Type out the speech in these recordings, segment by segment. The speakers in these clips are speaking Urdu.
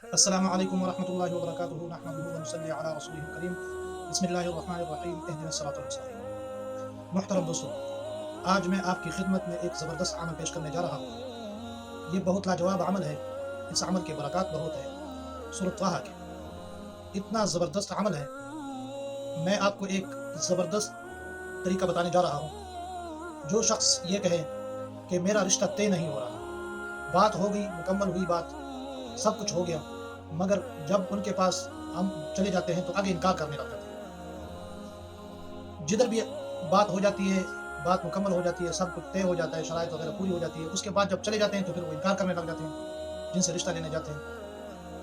السلام علیکم ورحمۃ اللہ وبرکاتہ نحمده ونصلی علی رسوله الکریم بسم اللہ الرحمن الرحیم اهدنا الصراط المستقیم۔ محترم دوستو، آج میں آپ کی خدمت میں ایک زبردست عمل پیش کرنے جا رہا ہوں۔ یہ بہت لاجواب عمل ہے، اس عمل کے برکات بہت ہے۔ سورۃ طٰہٰ کے اتنا زبردست عمل ہے، میں آپ کو ایک زبردست طریقہ بتانے جا رہا ہوں۔ جو شخص یہ کہے کہ میرا رشتہ طے نہیں ہو رہا، بات ہو گئی، مکمل ہوئی بات، سب کچھ ہو گیا، مگر جب ان کے پاس ہم چلے جاتے ہیں تو آگے انکار کرنے لگ جاتے ہیں۔ جدھر بھی بات ہو جاتی ہے، بات مکمل ہو جاتی ہے، سب کچھ طے ہو جاتا ہے، شرائط وغیرہ پوری ہو جاتی ہے، اس کے بعد جب چلے جاتے ہیں تو پھر وہ انکار کرنے لگ جاتے ہیں جن سے رشتہ لینے جاتے ہیں۔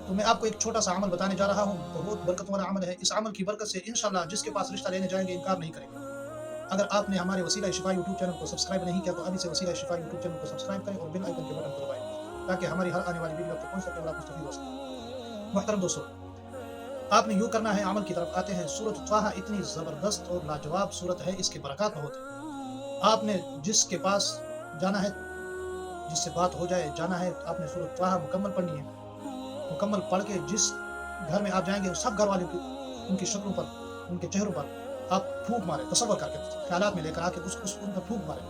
تو میں آپ کو ایک چھوٹا سا عمل بتانے جا رہا ہوں، بہت برکت والا عمل ہے۔ اس عمل کی برکت سے انشاءاللہ جس کے پاس رشتہ لینے جائیں گے انکار نہیں کریں گے۔ اگر آپ نے ہمارے وسیلہ شفا یوٹیوب چینل کو سبسکرائب نہیں کیا تو ابھی سے وسیلہ شفا یوٹیوب چینل کو سبسکرائب کریں اور بیل آئیکن کے بٹن کو دبائیں تاکہ ہماری ہر آنے والی ویڈیو آپ تک پہنچ سکے اور آپ مستفید ہو سکیں۔ محترم دوستو، آپ نے یوں کرنا ہے، عمل کی طرف آتے ہیں۔ سورۃ طٰہٰ اتنی زبردست اور لاجواب سورت ہے، اس کی برکات بہت ہے۔ آپ نے جس کے پاس جانا ہے، جس سے بات ہو جائے، جانا ہے، آپ نے سورۃ طٰہٰ مکمل پڑھنی ہے۔ مکمل پڑھ کے جس گھر میں آپ جائیں گے، سب گھر والوں کی ان کی شکلوں پر، ان کے چہروں پر آپ پھونک مارے، تصور کر کے، خیالات میں لے کر آ کے اس ان پر پھونک مارے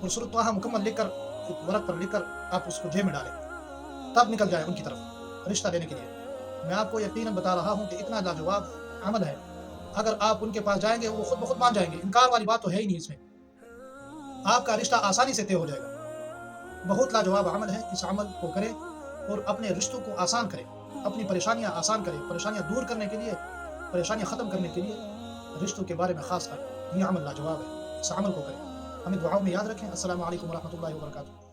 اور سورۃ طٰہٰ مکمل لکھ کر، ایک ورق پر لکھ کر آپ اس کو جیب میں ڈالیں، تب نکل جائے ان کی طرف رشتہ لینے کے لیے۔ میں آپ کو یقیناً بتا رہا ہوں کہ اتنا لاجواب عمل ہے، اگر آپ ان کے پاس جائیں گے وہ خود بخود مان جائیں گے، انکار والی بات تو ہے ہی نہیں اس میں، آپ کا رشتہ آسانی سے طے ہو جائے گا۔ بہت لاجواب عمل ہے، اس عمل کو کریں اور اپنے رشتوں کو آسان کریں، اپنی پریشانیاں آسان کریں، پریشانیاں دور کرنے کے لیے، پریشانیاں ختم کرنے کے لیے رشتوں کے بارے میں خاص کر یہ عمل لاجواب ہے، اس عمل کو کریں۔ ہمیں دعاؤں میں یاد رکھیں۔ السلام علیکم ورحمۃ اللہ وبرکاتہ۔